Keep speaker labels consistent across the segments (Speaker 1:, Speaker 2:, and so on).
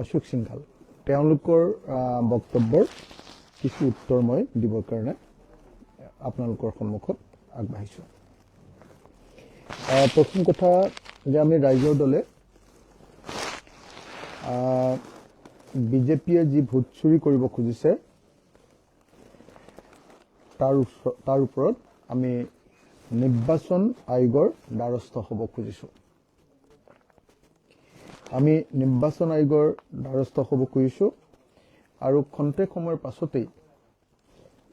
Speaker 1: অশোক সিংঘাল তেওঁলোকৰ বক্তব্যৰ কিছু উত্তৰ মই দিবৰ কাৰণে আপোনালোকৰ সন্মুখত আগবাঢ়িছোঁ। প্ৰথম কথা যে আমি ৰাইজৰ দলে বিজেপিয়ে যি ভোট চুৰি কৰিব খুজিছে তাৰ ওপৰত আমি নিৰ্বাচন আয়োগৰ দ্বাৰস্থ হ'ব খুজিছোঁ। আমি নিৰ্বাচন আয়োগৰ দ্বাৰস্থ হ'ব খুজিছোঁ আৰু খন্তেক সময়ৰ পাছতেই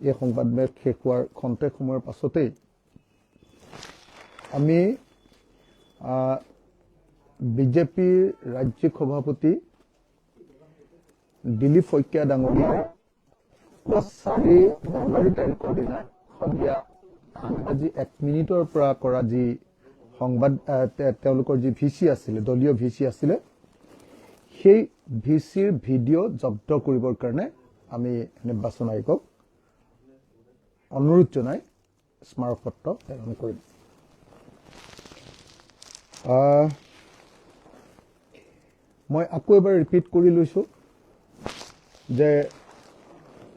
Speaker 1: এই সংবাদমেল শেষ হোৱাৰ খন্তেক সময়ৰ পাছতেই আমি বিজেপিৰ ৰাজ্যিক সভাপতি দিলীপ শইকীয়া ডাঙৰীয়াই 4 জানুৱাৰী তাৰিখৰ দিনা সন্ধিয়া আজি 1 মিনিটৰ পৰা কৰা যি সংবাদ তেওঁলোকৰ যি ভিচি আছিলে, দলীয় ভিচি আছিলে, সেই ভিচিৰ ভিডিঅ' জব্দ কৰিবৰ কাৰণে আমি নিৰ্বাচন আয়োগক অনুৰোধ জনাই স্মাৰক পত্ৰ প্ৰেৰণ কৰিম। মই আকৌ এবাৰ ৰিপিট কৰি লৈছোঁ যে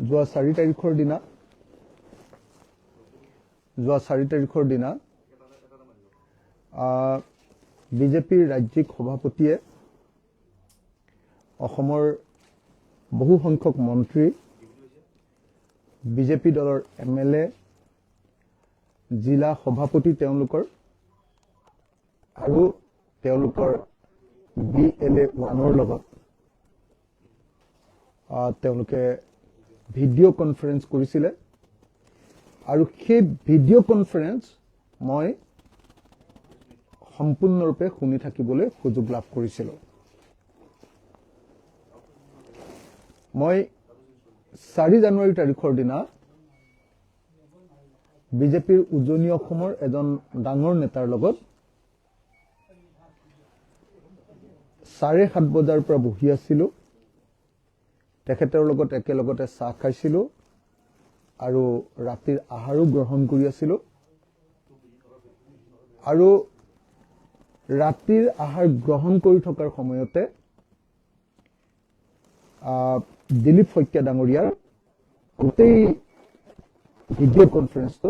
Speaker 1: যোৱা 4 তাৰিখৰ দিনা বিজেপিৰ ৰাজ্যিক সভাপতিয়ে অসমৰ বহু সংখ্যক মন্ত্ৰী, বিজেপি দলৰ MLA, জিলা সভাপতি তেওঁলোকৰ আৰু তেওঁলোকৰ BLA1ৰ লগত তেওঁলোকে ভিডিঅ' কনফাৰেন্স কৰিছিলে আৰু সেই ভিডিঅ' কনফাৰেন্স মই সম্পূৰ্ণৰূপে শুনি থাকিবলৈ সুযোগ লাভ কৰিছিলোঁ। মই 4 জানুৱাৰী তাৰিখৰ দিনা বিজেপিৰ উজনি অসমৰ এজন ডাঙৰ নেতাৰ লগত 7:30 বজাৰ পৰা বহি আছিলোঁ। তেখেতৰ লগত একেলগতে চাহ খাইছিলোঁ আৰু ৰাতিৰ আহাৰো গ্ৰহণ কৰি আছিলোঁ আৰু ৰাতিৰ আহাৰ গ্ৰহণ কৰি থকাৰ সময়তে দিলীপ শইকীয়া ডাঙৰীয়াৰ গোটেই ভিডিঅ' কনফাৰেন্সটো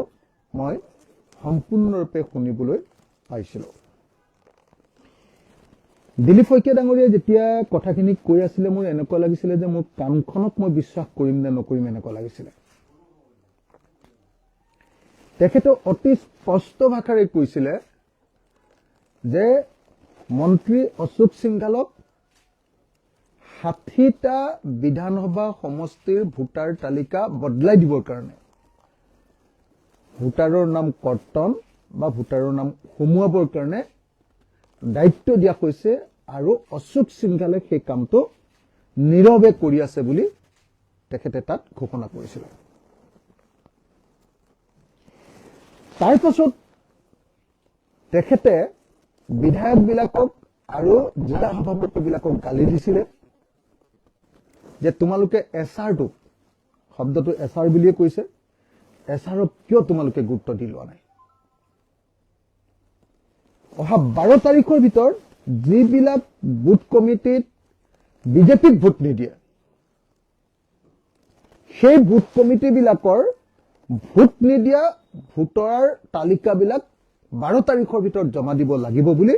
Speaker 1: মই সম্পূৰ্ণৰূপে শুনিবলৈ পাইছিলোঁ। দিলীপ শইকীয়া ডাঙৰীয়াই যেতিয়া কথাখিনি কৈ আছিলে মোৰ এনেকুৱা লাগিছিলে যে মোৰ কাণখনক মই বিশ্বাস কৰিম নে নকৰিম এনেকুৱা লাগিছিলে। তেখেতে অতি স্পষ্ট ভাষাৰে কৈছিলে যে মন্ত্ৰী অশোক সিংঘালক 60টা বিধানসভা সমষ্টিৰ ভোটাৰ তালিকা বদলাই দিবৰ কাৰণে, ভোটাৰৰ নাম কৰ্তন বা ভোটাৰৰ নাম সোমোৱাবৰ কাৰণে দায়িত্ব দিয়া হৈছে আৰু অশোক সিংঘালে সেই কামটো নীৰৱে কৰি আছে বুলি তেখেতে তাত ঘোষণা কৰিছিল। তাৰ পাছত তেখেতে বিধায়কবিলাকক আৰু জিলা সভাপতিবিলাকক গালি দিছিলে যে তোমালোকে এছআৰটোক, শব্দটো এছআৰ বুলিয়ে কৈছে, এছআৰক কিয় তোমালোকে গুৰুত্ব দি লোৱা নাই। অহা 12 তাৰিখৰ ভিতৰত যিবিলাক বুথ কমিটিত বিজেপিক ভোট নিদিয়ে সেই বুথ কমিটিবিলাকৰ ভোট নিদিয়া ভোটাৰ তালিকাবিলাক 12 তাৰিখৰ ভিতৰত জমা দিব লাগিব বুলি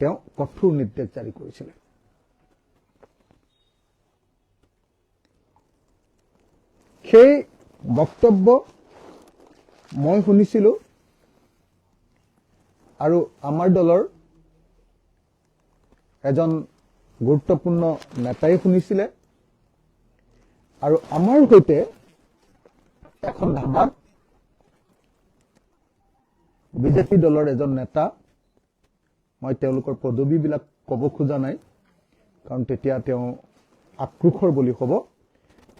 Speaker 1: তেওঁ কঠোৰ নিৰ্দেশ জাৰি কৰিছিলে। সেই বক্তব্য মই শুনিছিলোঁ আৰু আমাৰ দলৰ এজন গুৰুত্বপূৰ্ণ নেতাই শুনিছিলে আৰু আমাৰ সৈতে এখন ধাবাত বিজেপি দলৰ এজন নেতা, মই তেওঁলোকৰ পদবীবিলাক ক'ব খোজা নাই কাৰণ তেতিয়া তেওঁ আক্ৰোশৰ বলি হ'ব,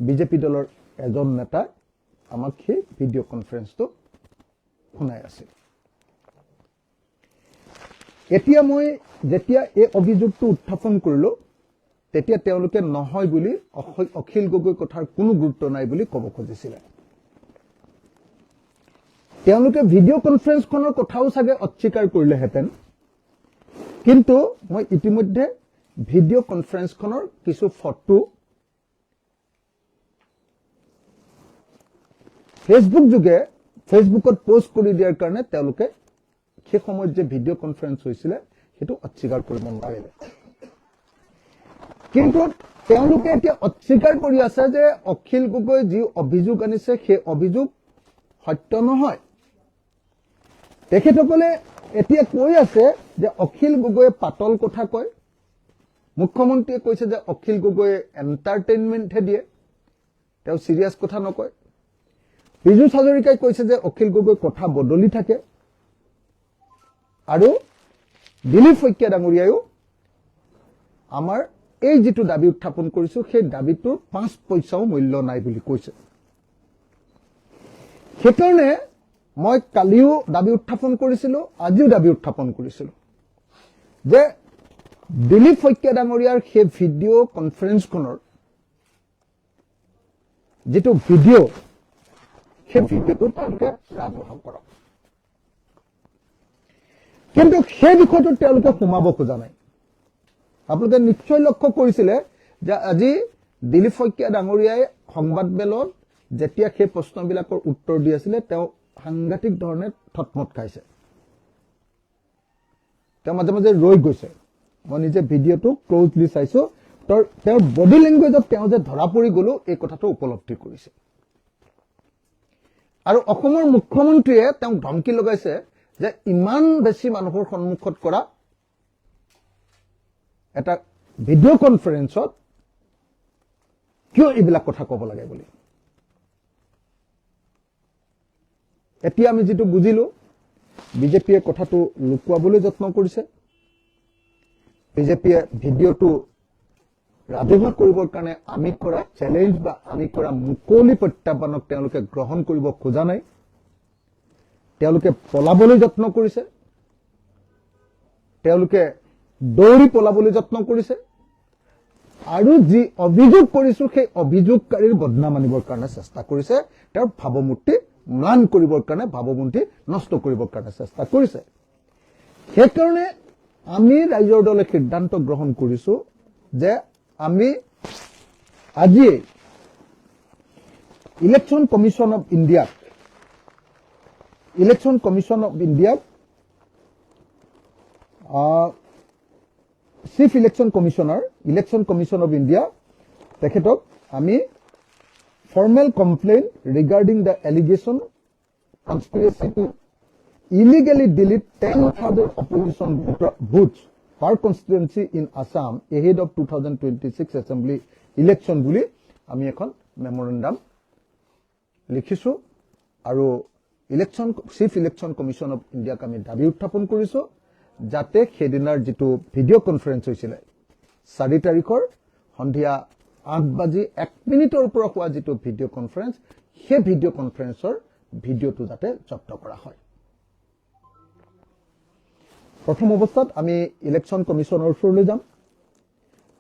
Speaker 1: বিজেপি দলৰ এজন নেতা আমাক সেই ভিডিঅ' কনফাৰেন্সটো শুনাই আছিল। এতিয়া মই যেতিয়া এই অভিযোগটো উত্থাপন কৰিলোঁ তেতিয়া তেওঁলোকে নহয় বুলি অখিল গগৈ কথাৰ কোনো গুৰুত্ব নাই বুলি ক'ব খুজিছিলে। তেওঁলোকে ভিডিঅ' কনফাৰেন্সখনৰ কথাও চাগে অস্বীকাৰ কৰিলেহেঁতেন, কিন্তু মই ইতিমধ্যে ভিডিঅ' কনফাৰেন্সখনৰ কিছু ফটো ফেচবুকত পোষ্ট কৰি দিয়াৰ কাৰণে তেওঁলোকে সেই সময়ত যে ভিডিঅ' কনফাৰেন্স হৈছিলে সেইটো অস্বীকাৰ কৰিব নোৱাৰিলে। কিন্তু তেওঁলোকে এতিয়া অস্বীকাৰ কৰি আছে যে অখিল গগৈ যি অভিযোগ আনিছে সেই অভিযোগ সত্য নহয়। তেখেতসকলে এতিয়া কৈ আছে যে অখিল গগৈয়ে পাতল কথা কয়, মুখ্যমন্ত্ৰীয়ে কৈছে যে অখিল গগৈয়ে এণ্টাৰটেইনমেণ্টহে দিয়ে, তেওঁ চিৰিয়াছ কথা নকয়। পীযুষ হাজৰিকাই কৈছে যে অখিল গগৈ কথা বদলি থাকে, আৰু দিলীপ শইকীয়া ডাঙৰীয়ায়ো আমাৰ এই যিটো দাবী উত্থাপন কৰিছো সেই দাবীটোৰ 5 পইচাও মূল্য নাই বুলি কৈছে। সেইকাৰণে মই কালিও দাবী উত্থাপন কৰিছিলো, আজিও দাবী উত্থাপন কৰিছিলো যে দিলীপ শইকীয়া ডাঙৰীয়াৰ সেই ভিডিঅ' কনফাৰেন্সখনৰ যিটো ভিডিঅ' সেই ভিডিঅ'টো তেওঁলোকে ৰাজহুৱা কৰক। কিন্তু সেই বিষয়টো তেওঁলোকে সোমাব খোজা নাই। আপোনালোকে নিশ্চয় লক্ষ্য কৰিছিলে যে আজি দিলীপ শইকীয়া ডাঙৰীয়াই সংবাদ মেলত যেতিয়া সেই প্ৰশ্নবিলাকৰ উত্তৰ দি আছিলে তেওঁ সাংঘাতিক ধৰণে থতমত খাইছে, তেওঁ মাজে মাজে ৰৈ গৈছে। মই নিজে ভিডিঅ'টো ক্লোজলি চাইছো, তেওঁৰ বডি লেংগুৱেজত তেওঁ যে ধৰা পৰি গলো এই কথাটো উপলব্ধি কৰিছে। আৰু অসমৰ মুখ্যমন্ত্ৰীয়ে তেওঁক ধমকি লগাইছে যে ইমান বেছি মানুহৰ সন্মুখত কৰা এটা ভিডিঅ' কনফাৰেন্সত কিয় এইবিলাক কথা ক'ব লাগে বুলি। এতিয়া আমি যিটো বুজিলো, বিজেপিয়ে কথাটো লুকুৱাবলৈ যত্ন কৰিছে। বিজেপিয়ে ভিডিঅ'টো ৰাজহুৱা কৰিবৰ কাৰণে আমি কৰা চেলেঞ্জ বা আমি কৰা মুকলি প্ৰত্যাহ্বানক তেওঁলোকে গ্ৰহণ কৰিব খোজা নাই। তেওঁলোকে পলাবলৈ যত্ন কৰিছে, তেওঁলোকে দৌৰি পলাবলৈ যত্ন কৰিছে, আৰু যি অভিযোগ কৰিছো সেই অভিযোগকাৰীৰ বদনাম আনিবৰ কাৰণে চেষ্টা কৰিছে, তেওঁৰ ভাৱমূৰ্তি ম্লান কৰিবৰ কাৰণে, ভাৱমূৰ্তি নষ্ট কৰিবৰ কাৰণে চেষ্টা কৰিছে। সেইকাৰণে আমি ৰাইজৰ দলে সিদ্ধান্ত গ্ৰহণ কৰিছো যে আমি আজিয়ে ইলেকশ্যন কমিশ্যন অফ ইণ্ডিয়াক chief election commission of India তেখেতক আমি formal complaint regarding the allegation conspiracy to illegally delete 10,000 opposition votes per constituency in Assam ahead of 2026 assembly election বুলি আমি এখন মেমোৰেন্ডাম লিখিছো, আৰু চিফ ইলেকশ্যন কমিশ্যন অফ ইণ্ডিয়াক আমি দাবী উত্থাপন কৰিছো যাতে সেইদিনাৰ যিটো ভিডিঅ' কনফাৰেন্স হৈছিলে 4 তাৰিখৰ সন্ধিয়া 8:01 পৰা হোৱা যিটো ভিডিঅ' কনফাৰেন্স, সেই ভিডিঅ' কনফাৰেন্সৰ ভিডিঅ'টো যাতে জব্দ কৰা হয়। প্ৰথম অৱস্থাত আমি ইলেকশ্যন কমিশ্যনৰ ওচৰলৈ যাম।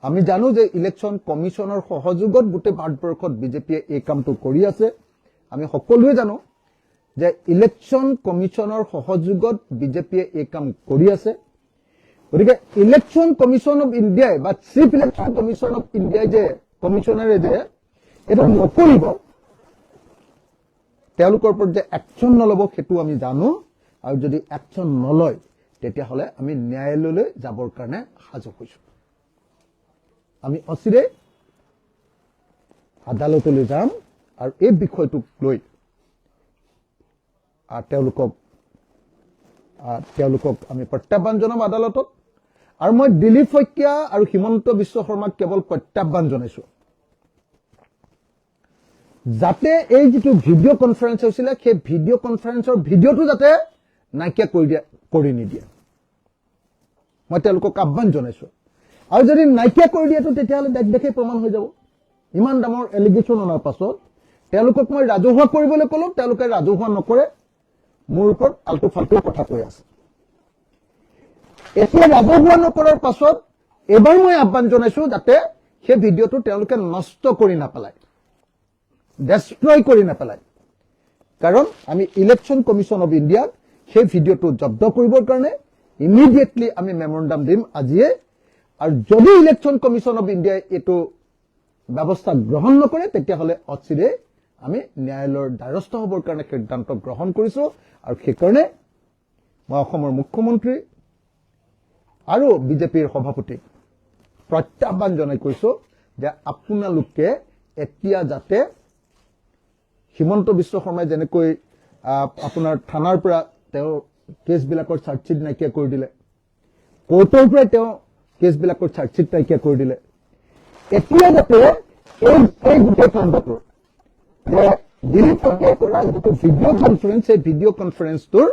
Speaker 1: আমি জানো যে ইলেকশ্যন কমিশ্যনৰ সহযোগত গোটেই ভাৰতবৰ্ষত বিজেপিয়ে এই কামটো কৰি আছে। আমি সকলোৱে জানো যে ইলেকশ্যন কমিশ্যনৰ সহযোগত বিজেপিয়ে এই কাম কৰি আছে। গতিকে ইলেকশ্যন কমিশ্যন অফ ইণ্ডিয়াই বা চিফ ইলেকশ্যন কমিশ্যন অফ ইণ্ডিয়াই যে কমিশ্যনাৰে যে এইটো নকৰিব, তেওঁলোকৰ ওপৰত যে একশ্যন নল'ব সেইটো আমি জানো, আৰু যদি একশ্যন নলয় তেতিয়াহ'লে আমি ন্যায়ালয়লৈ যাবৰ কাৰণে সাজু হৈছো। আমি অচিৰে আদালতলৈ যাম আৰু এই বিষয়টোক লৈ তেওঁলোকক আমি প্ৰত্যাহ্বান জনাম আদালতত। আৰু মই দিলীপ শইকীয়া আৰু হিমন্ত বিশ্ব শৰ্মাক কেৱল প্ৰত্যাহ্বান জনাইছো যাতে এই যিটো ভিডিঅ' কনফাৰেন্স হৈছিলে সেই ভিডিঅ' কনফাৰেন্সৰ ভিডিঅ'টো যাতে নাইকিয়া কৰি নিদিয়ে, মই তেওঁলোকক আহ্বান জনাইছো। আৰু যদি নাইকিয়া কৰি দিয়েতো তেতিয়াহ'লে দেখে প্ৰমাণ হৈ যাব। ইমান ডাঙৰ এলিগেশ্যন অনাৰ পাছত তেওঁলোকক মই ৰাজহুৱা কৰিবলৈ ক'লো, তেওঁলোকে ৰাজহুৱা নকৰে, মোৰ ওপৰত আল্টু ফাল্টু কথা কৈ আছে। এতিয়া ৰাজহুৱা নকৰাৰ পাছত এবাৰ মই আহ্বান জনাইছো যাতে সেই ভিডিঅ'টো তেওঁলোকে নষ্ট কৰি নাপেলায়, ডেষ্ট্ৰয় কৰি নাপেলায়। কাৰণ আমি ইলেকশ্যন কমিশ্যন অফ ইণ্ডিয়াক সেই ভিডিঅ'টো জব্দ কৰিবৰ কাৰণে ইমিডিয়েটলি আমি মেমৰেণ্ডাম দিম আজিয়ে, আৰু যদি ইলেকশ্যন কমিশ্যন অফ ইণ্ডিয়াই এইটো ব্যৱস্থা গ্ৰহণ নকৰে তেতিয়াহ'লে অচিৰেই আমি ন্যায়ালয়ৰ দ্বাৰস্থ হ'বৰ কাৰণে সিদ্ধান্ত গ্ৰহণ কৰিছো আৰু সেইকাৰণে মই অসমৰ মুখ্যমন্ত্ৰী আৰু বিজেপিৰ সভাপতিক প্ৰত্যাহ্বান জনাই কৈছো যে আপোনালোকে এতিয়া যাতে হিমন্ত বিশ্ব শৰ্মাই যেনেকৈ আপোনাৰ থানাৰ পৰা তেওঁ কেছবিলাকৰ চাৰ্জশ্বিট নাইকিয়া কৰি দিলে কোৰ্টৰ পৰাই তেওঁ কেছবিলাকৰ চাৰ্জশ্বিট নাইকিয়া কৰি দিলে এতিয়া যাতে এই গোটেই খণ্ডটোৰ দিলীপ শইকীয়াই কৰা যিটো ভিডিঅ' কনফাৰেন্স সেই ভিডিঅ' কনফাৰেন্সটোৰ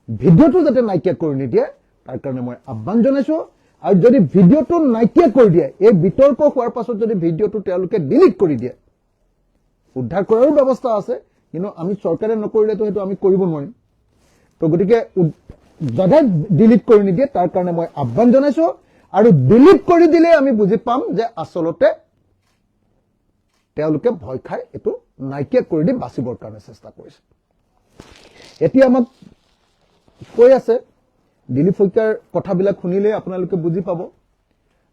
Speaker 1: ভিডিঅ'টো যাতে নাইকিয়া কৰি নিদিয়ে তাৰ কাৰণে মই আহ্বান জনাইছো আৰু যদি ভিডিঅ'টো নাইকিয়া কৰি দিয়ে এই বিতৰ্ক হোৱাৰ পাছত যদি ভিডিঅ'টো তেওঁলোকে ডিলিট কৰি দিয়ে উদ্ধাৰ কৰাৰো ব্যৱস্থা আছে কিন্তু আমি চৰকাৰে নকৰিলেতো সেইটো আমি কৰিব নোৱাৰিম তো গতিকে যদি ডিলিট কৰি নিদিয়ে তাৰ কাৰণে মই আহ্বান জনাইছো আৰু ডিলিট কৰি দিলে আমি বুজি পাম যে আচলতে তেওঁলোকে ভয় খাই এইটো নাইকিয়া কৰি দি বাচিবৰ কাৰণে চেষ্টা কৰিছে এতিয়া আমাক কৈ আছে দিলীপ শইকীয়াৰ কথাবিলাক শুনিলে আপোনালোকে বুজি পাব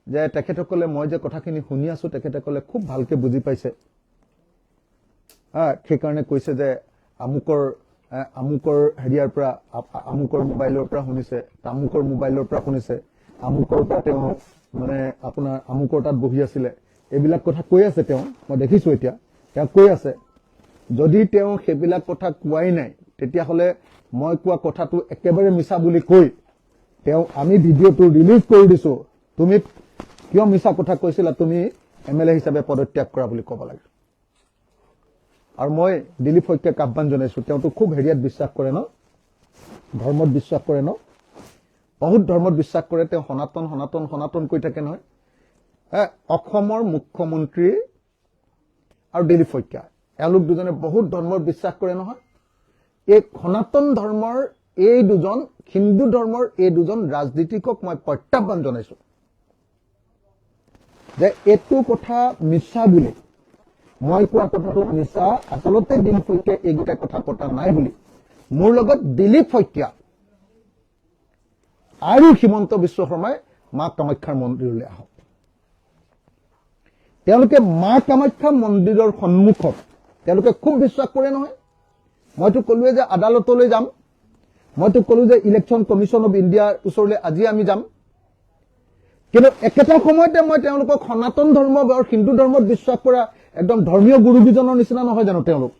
Speaker 1: যে তেখেতসকলে মই যে কথাখিনি শুনি আছো তেখেতসকলে খুব ভালকে বুজি পাইছে সেইকাৰণে কৈছে যে আমুকৰ হেৰিয়াৰ পৰা আমুকৰ মোবাইলৰ পৰা শুনিছে তামুকৰ মোবাইলৰ পৰা শুনিছে আমুকৰ পৰা তেওঁ মানে আপোনাৰ আমুকৰ তাত বহি আছিলে এইবিলাক কথা কৈ আছে তেওঁ মই দেখিছো এতিয়া তেওঁ কৈ আছে যদি তেওঁ সেইবিলাক কথা কোৱাই নাই তেতিয়াহ'লে মই কোৱা কথাটো একেবাৰে মিছা বুলি কৈ তেওঁ আমি ভিডিঅ'টো ৰিলিজ কৰি দিছো তুমি কিয় মিছা কথা কৈছিলা তুমি এমএলএ হিচাপে পদত্যাগ কৰা বুলি ক'ব লাগে আৰু মই দিলীপ শইকীয়াক আহ্বান জনাইছো তেওঁতো খুব হেৰিয়াত বিশ্বাস কৰে ন ধৰ্মত বিশ্বাস কৰে ন বহুত ধৰ্মত বিশ্বাস কৰে তেওঁ সনাতন কৈ থাকে নহয় অসমৰ মুখ্যমন্ত্ৰী আৰু দিলীপ শইকীয়া এওঁলোক দুজনে বহুত ধৰ্মৰ বিশ্বাস কৰে নহয় এই সনাতন ধৰ্মৰ এই দুজন হিন্দু ধৰ্মৰ এই দুজন ৰাজনীতিকক মই প্ৰত্যাহ্বান জনাইছো যে এইটো কথা মিছা বুলি মই কোৱা কথাটো মিছা আচলতে দিলীপ শইকীয়াই এইকেইটা কথা পতা নাই বুলি মোৰ লগত দিলীপ শইকীয়া আৰু হিমন্ত বিশ্ব শৰ্মাই মা কামাখ্যাৰ মন্দিৰলৈ আহক তেওঁলোকে মা কামাখ্যা মন্দিৰৰ সন্মুখত তেওঁলোকে খুব বিশ্বাস কৰে নহয় মইতো কলোৱে যে আদালতলৈ যাম মইতো কলো যে ইলেকশ্যন কমিশ্যন অফ ইণ্ডিয়াৰ ওচৰলৈ আজি আমি যাম কিন্তু একেটা সময়তে মই তেওঁলোকক সনাতন ধৰ্ম বা হিন্দু ধৰ্মত বিশ্বাস কৰা একদম ধৰ্মীয় গুৰুকেইজনৰ নিচিনা নহয় জানো তেওঁলোক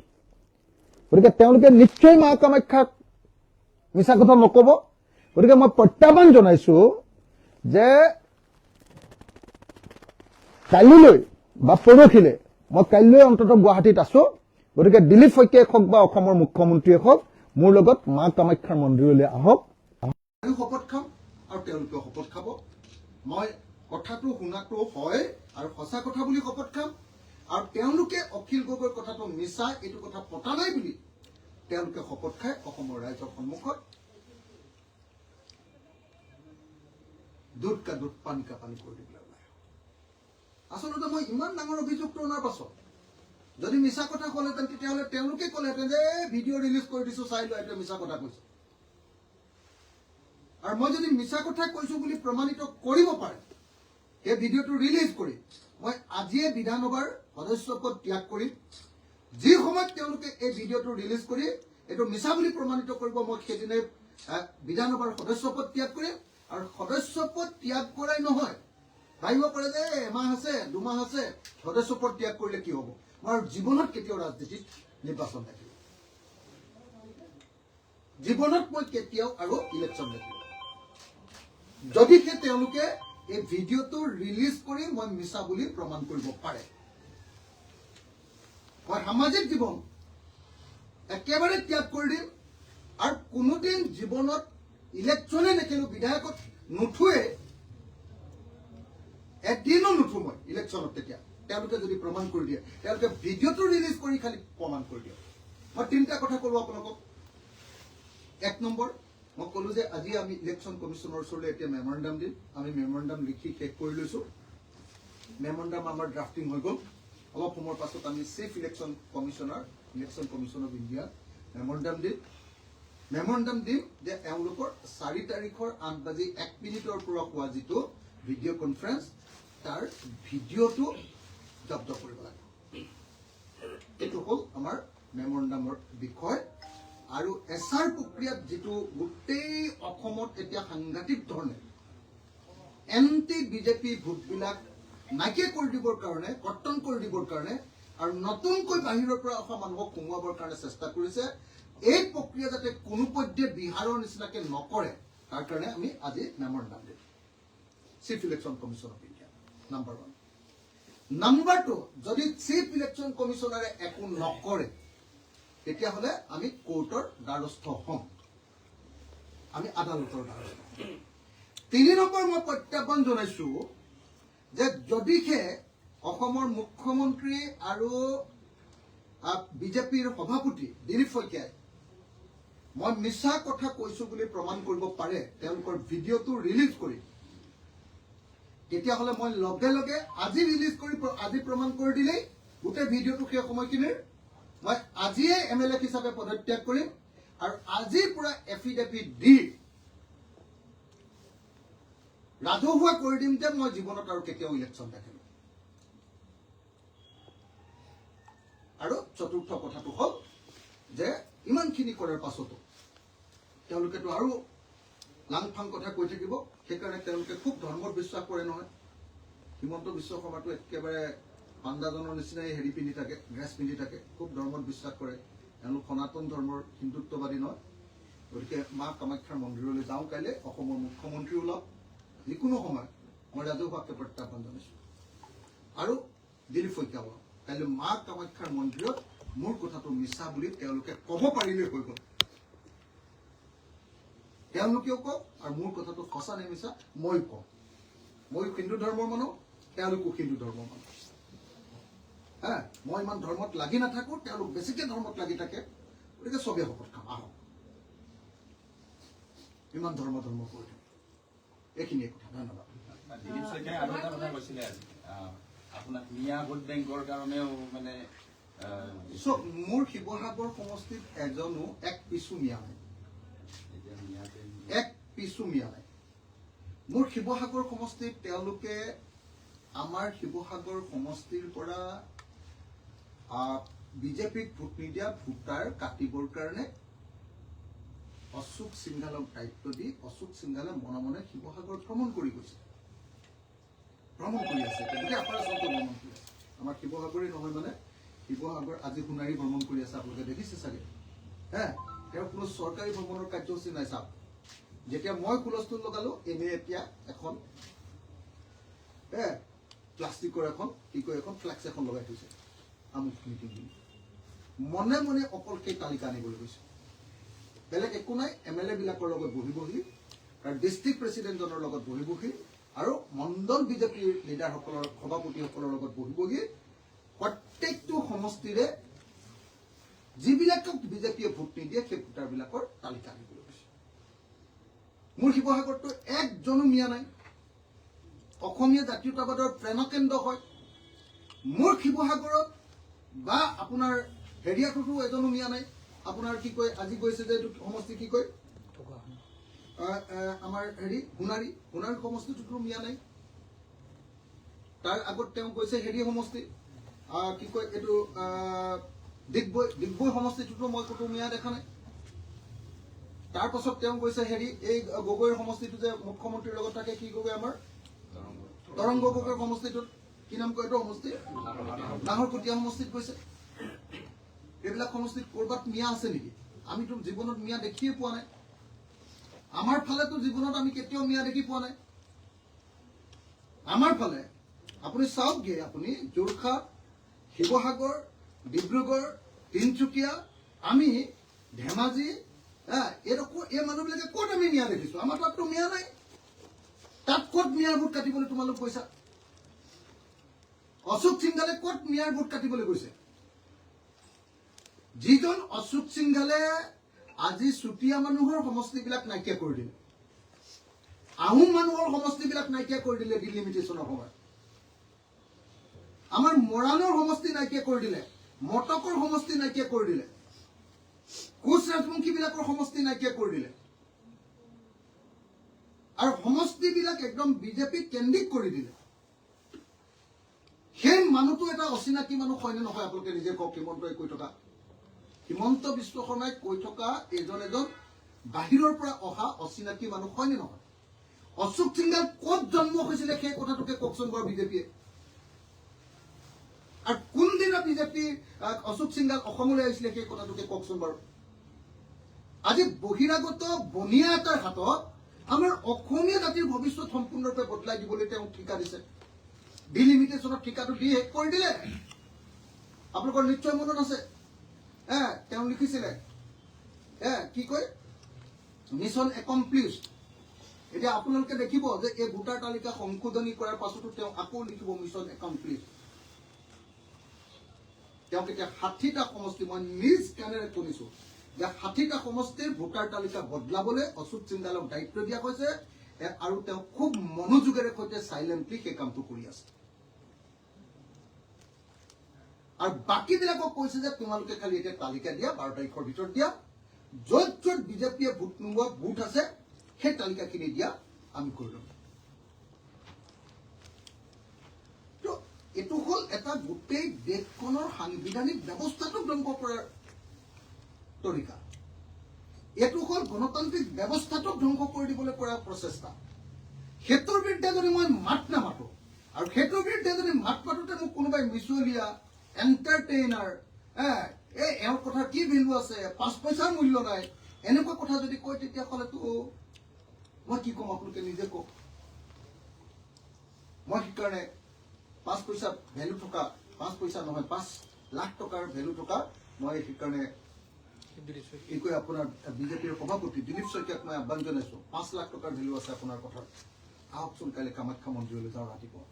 Speaker 1: গতিকে তেওঁলোকে নিশ্চয় মা কামাখ্যাক মিছা কথা নকব গতিকে মই প্ৰত্যাহ্বান জনাইছো যে কালিলৈ বা পৰহিলৈ মই কাইলৈ অন্তত গুৱাহাটীত আছো গতিকে দিলীপ শইকীয়াই হওক বা অসমৰ মুখ্যমন্ত্ৰীয়ে হওক মোৰ লগত মা কামাখ্যাৰ মন্দিৰলৈ আহক আমি শপত খাম আৰু তেওঁলোকে শপত খাব মই কথাটো শুনাটো হয় আৰু সঁচা কথা বুলি শপত খাম আৰু তেওঁলোকে অখিল গগৈৰ কথাটো মিছা এইটো কথা পতা নাই বুলি তেওঁলোকে শপত খাই অসমৰ ৰাইজৰ সন্মুখত দুধ কা দুধ পানী কা পানী কৰি দিবলৈ ওলাই আচলতে মই ইমান ডাঙৰ অভিযোগটো অনাৰ পাছত যদি মিছা কথা ক'লেহেঁতেন তেতিয়াহ'লে তেওঁলোকে ক'লেহেঁতেন যে ভিডিঅ' ৰিলিজ কৰি দিছো চাই লোৱা এইটো মিছা কথা কৈছো আৰু মই যদি মিছা কথা কৈছো বুলি প্ৰমাণিত কৰিব পাৰে এই ভিডিঅ'টো ৰিলিজ কৰি মই আজিয়ে বিধানসভাৰ সদস্যপদ ত্যাগ কৰিম যি সময়ত তেওঁলোকে এই ভিডিঅ'টো ৰিলিজ কৰি এইটো মিছা বুলি প্ৰমাণিত কৰিব মই সেইদিনে বিধানসভাৰ সদস্যপদ ত্যাগ কৰিম আৰু সদস্যপদ ত্যাগ কৰাই নহয় ভাবিব পাৰে যে এমাহ আছে দুমাহ আছে সদস্যপদ ত্যাগ কৰিলে কি হ'ব মই জীৱনত কেতিয়াও ৰাজনীতিত নিৰ্বাচন থাকিব জীৱনত মই কেতিয়াও আৰু ইলেকশ্যন থাকিব যদিহে তেওঁলোকে এই ভিডিঅ'টো ৰিলিজ কৰি মই মিছা বুলি প্ৰমাণ কৰিব পাৰে মই সামাজিক জীৱন একেবাৰে ত্যাগ কৰি দিম আৰু কোনোদিন জীৱনত ইলেকশ্যনে নেখেলো বিধায়কত নুঠোৱে এদিনো নুঠো মই ইলেকশ্যনত তেতিয়া তেওঁলোকে যদি প্ৰমাণ কৰি দিয়ে তেওঁলোকে ভিডিঅ'টো ৰিলিজ কৰি খালি প্ৰমাণ কৰি দিয়ে মই তিনিটা কথা ক'লো আপোনালোকক এক নম্বৰ মই ক'লো যে আজি আমি ইলেকশ্যন কমিশ্যনৰ ওচৰলৈ এতিয়া মেমৰেণ্ডাম দিম আমি মেমৰেণ্ডাম লিখি শেষ কৰি লৈছো মেমৰেণ্ডাম আমাৰ ড্ৰাফটিং হৈ গ'ল অলপ সময়ৰ পাছত আমি chief election commissioner election commission of India memorandum দিম যে এওঁলোকৰ 4 তাৰিখৰ 8:01 পৰা হোৱা যিটো
Speaker 2: ভিডিঅ' কনফাৰেন্স তাৰ ভিডিঅ'টো জব্দ কৰিব লাগে। এইটো হ'ল আমাৰ মেমৰেণ্ডামৰ বিষয়। আৰু এছআৰ প্ৰক্ৰিয়াত যিটো গোটেই অসমত এতিয়া সাংঘাতিক ধৰণে এণ্টি বিজেপি ভোটবিলাক নাইকিয়া কৰি দিবৰ কাৰণে, কৰ্তন কৰি দিবৰ কাৰণে আৰু নতুনকৈ বাহিৰৰ পৰা অহা মানুহক সোমোৱাবৰ কাৰণে চেষ্টা কৰিছে। এই প্ৰক্ৰিয়া যাতে কোনো পধ্যে বিহাৰৰ নিচিনাকে নকৰে তাৰ কাৰণে আমি আজি মেমৰেণ্ডাম দিম chief election commission of India. Number 1। Number 2, যদি চিফ ইলেকশ্যন কমিশ্যনাৰে একো নকৰে তেতিয়াহ'লে আমি কোৰ্টৰ দ্বাৰস্থ হ'ম, আমি আদালতৰ দ্বাৰস্থ হ'ম। 3 নম্বৰ মই প্ৰত্যাহ্বান জনাইছো যে যদিহে অসমৰ মুখ্যমন্ত্ৰী আৰু বিজেপিৰ সভাপতি দিলীপ শইকীয়াই মই মিছা কথা কৈছো বুলি প্ৰমাণ কৰিব পাৰে, তেওঁলোকৰ ভিডিঅ'টো ৰিলিজ কৰি, তেতিয়াহ'লে মই লগে লগে আজি ৰিলিজ কৰি আজি প্ৰমাণ কৰি দিলেই গোটেই ভিডিঅ'টো সেই সময়খিনিৰ মই আজিয়ে MLA হিচাপে পদত্যাগ কৰিম আৰু আজিৰ পৰা এফিডেভিট দি ৰাজহুৱা কৰি দিম যে মই জীৱনত আৰু কেতিয়াও ইলেকশ্যন দেখিম। আৰু চতুৰ্থ কথাটো হ'ল যে ইমানখিনি কৰাৰ পাছতো তেওঁলোকেতো আৰু লাংফাং কথা কৈ থাকিব। সেইকাৰণে তেওঁলোকে খুব ধৰ্মত বিশ্বাস কৰে নহয়। হিমন্ত বিশ্ব শৰ্মাটো একেবাৰে পাণ্ডাজনৰ নিচিনাই হেৰি পিন্ধি থাকে, ড্ৰেছ পিন্ধি থাকে, খুব ধৰ্মত বিশ্বাস কৰে। তেওঁলোক সনাতন ধৰ্মৰ হিন্দুত্ববাদী নহয়। গতিকে মা কামাখ্যাৰ মন্দিৰলৈ যাওঁ কাইলৈ, অসমৰ মুখ্যমন্ত্ৰী ওলাওক, যিকোনো সময়ত মই ৰাজহুৱাকে প্ৰত্যাহ্বান জনাইছো। আৰু দিলীপ শইকীয়া ওলাওক, কাইলৈ মা কামাখ্যাৰ মন্দিৰত মোৰ কথাটো মিছা বুলি তেওঁলোকে ক'ব পাৰিলে হৈ গ'ল। তেওঁলোকেও কওক আৰু মোৰ কথাটো সঁচা নে মিছা মই কওঁ। মই হিন্দু ধৰ্মৰ মানুহ, তেওঁলোকো হিন্দু ধৰ্মৰ মানুহ। মই ইমান ধৰ্মত লাগি নাথাকো, তেওঁলোক বেছিকে ধৰ্মত লাগি থাকে। গতিকে চবেই শপত খাম, আহক ইমান ধৰ্ম কৰি থাকে। এইখিনিয়ে কথা, ধন্যবাদ।
Speaker 3: দিলীপ শইকীয়াই আৰু এটা কথা কৈছিলে আজি, আপোনাক মিয়া ভোট বেংকৰ কাৰণেও মানে
Speaker 2: মোৰ শিৱসাগৰ সমষ্টিত এজনো এক পিছো মিয়া নাই, এক পিছো মিয়া নাই। মোৰ শিৱসাগৰ সমষ্টিত তেওঁলোকে আমাৰ শিৱসাগৰ সমষ্টিৰ পৰা বিজেপিক ভোট নিদিয়া ভোটাৰ কাটিবৰ কাৰণে অশোক সিংঘালক দায়িত্ব দি অশোক সিংঘালে মনে মনে শিৱসাগৰ ভ্ৰমণ কৰি গৈছে, ভ্ৰমণ কৰি আছে। গোটেই অপাৰেশ্যনটো ভ্ৰমণ কৰি আছে। আমাৰ শিৱসাগৰেই নহয় মানে শিৱসাগৰ আজি সোণাৰী ভ্ৰমণ কৰি আছে, আপোনালোকে দেখিছে চাগে। তেওঁৰ কোনো চৰকাৰী ভ্ৰমণৰ কাৰ্যসূচী নাই। চাওক, যেতিয়া মই হুলস্থুল লগালো, এনেই এতিয়া এখন প্লাষ্টিকৰ এখন ফ্লেক্স এখন লগাই থৈছে আমুক মিটিং বুলি। মনে মনে অকল সেই তালিকা আনিবলৈ গৈছে, বেলেগ একো নাই। MLA বিলাকৰ লগত বহি আৰু ডিষ্ট্ৰিক্ট প্ৰেচিডেণ্টজনৰ লগত বহি আৰু মণ্ডল বিজেপিৰ লিডাৰসকলৰ সভাপতিসকলৰ লগত বহি প্ৰত্যেকটো সমষ্টিৰে যিবিলাকক বিজেপিয়ে ভোট নিদিয়ে সেই ভোটাৰবিলাকৰ তালিকা আনিবলৈ গৈছে। মোৰ শিৱসাগৰতো একজনো মিয়া নাই। অসমীয়া জাতীয়তাবাদৰ প্ৰেৰণাকেন্দ্ৰ হয় মোৰ শিৱসাগৰত, বা আপোনাৰ হেৰিয়াটোতো এজনো মিয়া নাই। আপোনাৰ কি কয়, আজি গৈছে যে এইটো সমষ্টি কি কয়, আমাৰ সোণাৰী সমষ্টিটোতো মিয়া নাই। তাৰ আগত তেওঁ গৈছে হেৰি সমষ্টি কি কয় এইটো ডিগবৈ সমষ্টিটোতো মই ক'তো মিয়া দেখা নাই। তাৰ পাছত তেওঁ গৈছে এই গগৈৰ সমষ্টিটো যে মুখ্যমন্ত্ৰীৰ লগত থাকে, কি গগৈ আমাৰ তৰংগ গগৈৰ সমষ্টিটোত, কি নাম কয় এইটো সমষ্টি, নাহৰকটীয়া সমষ্টিত গৈছে। এইবিলাক সমষ্টিত ক'ৰবাত মিয়া আছে নেকি? আমিতো জীৱনত মিয়া দেখিয়ে পোৱা নাই। আমাৰ ফালেতো জীৱনত আমি কেতিয়াও মিয়া দেখি পোৱা নাই। আমাৰ ফালে আপুনি চাওকগে, আপুনি যোৰহাট, শিৱসাগৰ, ডিব্ৰুগড়, তিনিচুকীয়া, আমি ধেমাজি, এই মানুহবিলাকে ক'ত আমি মিয়া দেখিছো? আমাৰ তাততো মিয়া নাই। তাত ক'ত মিয়াৰ ভোট কাটিবলৈ তোমালোক কৈছা? অশোক সিংঘালে ক'ত মিয়াৰ ভোট কাটিবলৈ গৈছে? যিজন অশোক সিংঘালে আজি চুতীয়া মানুহৰ সমষ্টিবিলাক নাইকিয়া কৰি দিলে, আহোম মানুহৰ সমষ্টিবিলাক নাইকিয়া কৰি দিলে ডিলিমিটেশ্যনৰ সময়ত, আমাৰ মৰাণৰ সমষ্টি নাইকিয়া কৰি দিলে, মটকৰ সমষ্টি নাইকিয়া কৰি দিলে, কোচ ৰাজবংশীবিলাকৰ সমষ্টি নাইকিয়া কৰি দিলে। আৰু সমষ্টিবিলাক একদম বিজেপি কেন্দ্ৰিক কৰি দিলে সেই মানুহটো এটা অচিনাকি মানুহ হয়নে নহয় আপোনালোকে নিজে কওক হিমন্তই কৈ থকা হিমন্ত বিশ্ব শৰ্মাই কৈ থকা এজন বাহিৰৰ পৰা অহা অচিনাকি মানুহ হয়নে নহয় অশোক সিংহাল ক'ত জন্ম হৈছিলে সেই কথাটোকে কওকচোন বাৰু বিজেপিয়ে আৰু কোনদিনা বিজেপি অশোক সিংহাল অসমলৈ আহিছিলে সেই কথাটোকে কওকচোন বাৰু আজি বহিৰাগত বনিয়া এটাৰ হাতত আমাৰ অসমীয়া জাতিৰ ভৱিষ্যত সম্পূৰ্ণৰূপে বদলাই দিবলৈ তেওঁ ঠিকা দিছে ডিলিমিটেশ্যনৰ ঠিকাটো দি শেষ কৰি দিলে আপোনালোকৰ নিশ্চয় মনত আছে তেওঁ লিখিছিলে কি কয় মিছন একমপ্লিছ এতিয়া আপোনালোকে দেখিব যে এই ভোটাৰ তালিকা সংশোধনী কৰাৰ পাছতো তেওঁ আকৌ লিখিব মিছন একমপ্লিছ তেওঁ কেতিয়া ৬০টা সমষ্টি মই নিজ কাণেৰে শুনিছো যে ৬০টা সমষ্টিৰ ভোটাৰ তালিকা বদলাবলৈ অশোক সিংহালক দায়িত্ব দিয়া হৈছে আৰু তেওঁ খুব মনোযোগেৰে সৈতে চাইলেণ্টলি সেই কামটো কৰি আছে আৰু বাকীবিলাকক কৈছে যে তোমালোকে খালি এতিয়া তালিকা দিয়া 12 তাৰিখৰ ভিতৰত দিয়া য'ত য'ত বিজেপিয়ে ভোট নোলোৱা বুথ আছে সেই তালিকাখিনি দিয়া আমি কৰি ল'ম এইটো হ'ল এটা গোটেই দেশখনৰ সাংবিধানিক ব্যৱস্থাটোক ধ্বংস কৰাৰ তৰিকা এইটো হ'ল গণতান্ত্ৰিক ব্যৱস্থাটোক ধ্বংস কৰি দিবলৈ কৰা প্ৰচেষ্টা সেইটোৰ বিৰুদ্ধে যদি মই মাত নামাতো আৰু সেইটোৰ বিৰুদ্ধে যদি মাত মাতোতে মোক কোনোবাই মিছলীয়া এণ্টাৰটেইনাৰ এওঁৰ কথাৰ কি ভেলু আছে 5 পইচাৰ মূল্য নাই এনেকুৱা কথা যদি কয় তেতিয়াহ'লেতো মই কি ক'ম আপোনালোকে নিজে কওক মই সেইকাৰণে 5 পইচা ভেলু থকা 5 পইচা নহয় 5 লাখ টকাৰ ভেলু থকা মই সেইকাৰণে এই কৈ আপোনাৰ বিজেপিৰ সভাপতি দিলীপ শইকীয়াক মই আহ্বান জনাইছো 5 লাখ টকাৰ ভেলু আছে আপোনাৰ কথাত আহকচোন কাইলৈ কামাখ্যা মন্দিৰলৈ যাওঁ ৰাতিপুৱা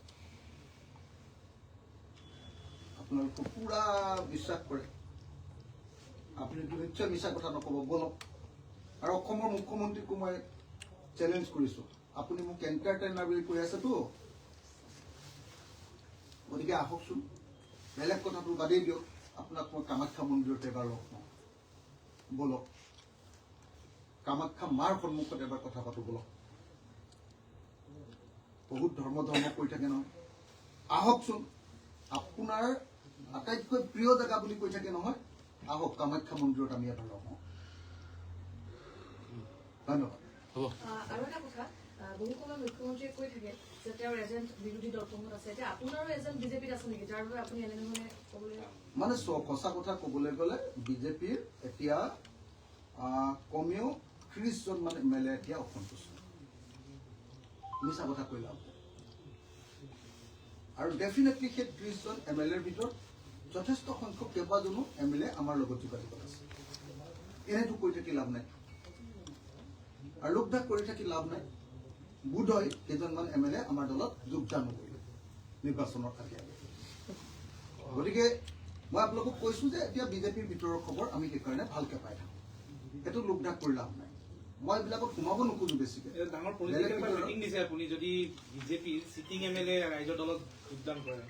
Speaker 2: আপোনালোকে পুৰা বিশ্বাস কৰে আপুনি নিশ্চয় মিছা কথা নক'ব বলক আৰু অসমৰ মুখ্যমন্ত্ৰীকো মই চেলেঞ্জ কৰিছো আপুনি মোক এণ্টাৰটেইনাৰ বুলি কৈ আছেতো গতিকে আহকচোন বেলেগ কথাটো বাদেই দিয়ক আপোনাক মই কামাখ্যা মন্দিৰত এবাৰ লগ পাওঁ বলক কামাখ্যা মাৰ সন্মুখত এবাৰ কথা পাতো বলক বহুত ধৰ্ম কৈ থাকে নহয় আহকচোন আপোনাৰ আটাইতকৈ প্ৰিয় জেগা বুলি কৈ থাকে নহয় আহক কামাখ্যা মন্দিৰত আমি এবাৰ লগ হওঁ ধন্যবাদ
Speaker 4: আৰু এটা কথা বহুসময় মুখ্যমন্ত্ৰীয়ে কৈ থাকে যে তেওঁৰ এজেণ্ট বিৰোধী দলসমূহত আছে এতিয়া আপোনাৰো এজেণ্ট বিজেপিত আছে নেকি যাৰ বাবে আপুনি এনেধৰণে ক'বলৈ
Speaker 2: মানে সঁচা কথা ক'বলৈ গ'লে বিজেপিৰ এতিয়া কমেও 30 জন মান এমএলএ এতিয়া অসন্তুষ্ট মিছা কথা কৈ লাভ আৰু ডেফিনেটলি সেই 30 জন এমএলএৰ ভিতৰত যথেষ্ট সংখ্যক কেইবাজনো এমএলএ আমাৰ লগত যোগাযোগত আছে এনেটো কৈ থাকি লাভ নাই আৰু লোকদাক কৰি থাকি লাভ নাই বোধহয় কেইজনমান এমএলএ আমাৰ দলত যোগদান নকৰিলে নিৰ্বাচনৰ আগে আগে গতিকে মই আপোনালোকক কৈছো যে এতিয়া বিজেপিৰ ভিতৰৰ খবৰ আমি সেইকাৰণে ভালকে পাই থাকোঁ এইটো লোকদাক কৰি লাভ নাই মই এইবিলাকত সোমাব নোখোজো বেছিকে
Speaker 5: ডাঙৰ পলিটিকেল মিটিং দিছে আপুনি যদি বিজেপিৰ সিটিং এমএলএ ৰাইজৰ দলত যোগদান কৰে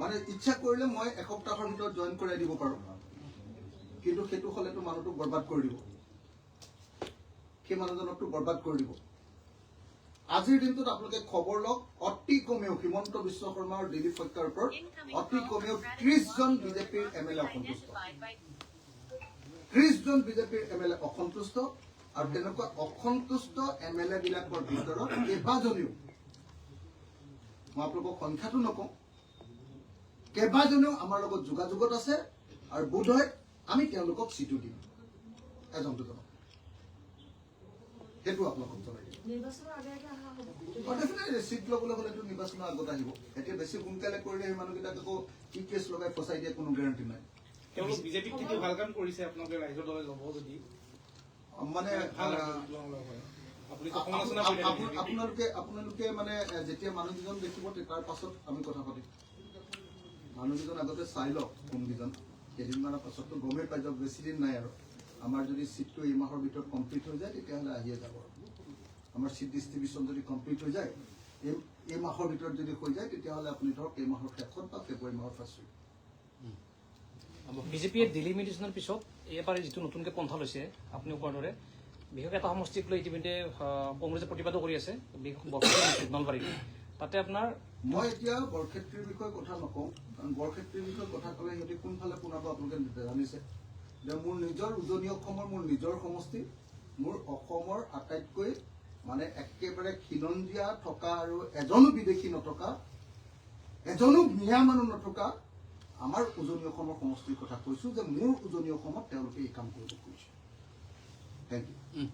Speaker 2: মানে ইচ্ছা কৰিলে মই এসপ্তাহৰ ভিতৰত জইন কৰাই দিব পাৰো কিন্তু সেইটো হলেতো মানুহটোক বৰবাদ কৰি দিব সেই মানুহজনকটো বৰবাদ কৰি দিব আজিৰ দিনটোত আপোনালোকে খবৰ লওক অতি কমেও হিমন্ত বিশ্ব শৰ্মা আৰু দিলীপ শইকীয়াৰ ওপৰত অতি কমেও 30 জন বিজেপিৰ এমএলএ অসন্তুষ্ট 30 জন বিজেপিৰ এমএলএ অসন্তুষ্ট আৰু তেনেকুৱা অসন্তুষ্ট এমএলএ বিলাকৰ ভিতৰত কেইবাজনেও মই আপোনালোকক সংখ্যাটো নকওঁ কেইবাজনেও আমাৰ লগত যোগাযোগত আছে আৰু বোধহয় আমি তেওঁলোকক চিটো দিম এজন দুজনক সেইটো আপোনালোকক জনাই দিম
Speaker 4: নিৰ্বাচনৰ আগে আগে অহা হ'ব
Speaker 2: ডেফিনেটলি চিট ল'বলৈ হ'লেতো নিৰ্বাচনৰ আগত আহিব এতিয়া বেছি সোনকালে কৰিলে সেই মানুহকেইটাক আকৌ কি কেছ লগাই ফচাই দিয়ে কোনো গেৰাণ্টি নাই
Speaker 5: তেওঁলোক বিজেপিক কিন্তু ভাল কাম কৰিছে আপোনালোকে ৰাইজৰ দলে ল'ব যদি
Speaker 2: মানে
Speaker 5: ভাল আপুনি সমালোচনা কৰি
Speaker 2: আপোনালোকে মানে যেতিয়া মানুহকেইজন দেখিব তাৰ পাছত আমি কথা পাতিম মানুহকেইজন আগতে চাই লওক কোনকেইজন কেইদিনমানৰ পাছততো গমেই পাই যাওক বেছি দিন নাই আৰু আমাৰ যদি চিটটো এই মাহৰ ভিতৰত কমপ্লিট হৈ যায় তেতিয়াহ'লে আহিয়ে যাব আমাৰ চিট ডিষ্ট্ৰিবিউশ্যন যদি কমপ্লিট হৈ যায় এই মাহৰ ভিতৰত যদি হৈ যায় তেতিয়াহ'লে আপুনি ধৰক এই মাহৰ শেষত বা ফেব্ৰুৱাৰী মাহৰ ফাৰ্ষ্ট উইক
Speaker 6: বিজেপিয়ে ডিলিমিটেশ্যনৰ পিছত এবাৰ যিটো নতুনকৈ পন্থা লৈছে আপুনি কোৱাৰ দৰে বিশেষকৈ এটা সমষ্টিক লৈ ইতিমধ্যে কংগ্ৰেছে প্ৰতিবাদো কৰি আছে, বিশেষ নলবাৰীত। তাতে আপোনাৰ
Speaker 2: মই এতিয়া বৰক্ষেত্ৰীৰ বিষয়ে কথা নকওঁ, কাৰণ বৰক্ষেত্ৰীৰ বিষয়ে কথা ক'লে সিহঁতে কোনফালে পোনাব আপোনালোকে জানিছে যে মোৰ নিজৰ উজনি অসমৰ মোৰ নিজৰ সমষ্টি, মোৰ অসমৰ আটাইতকৈ মানে একেবাৰে খিলঞ্জীয়া থকা আৰু এজনো বিদেশী নথকা, এজনো মিঞা মানুহ নথকা আমাৰ উজনি অসমৰ সমষ্টিৰ কথা কৈছো যে মোৰ উজনি অসমত তেওঁলোকে এই কাম কৰিব খুজিছে। Thank U.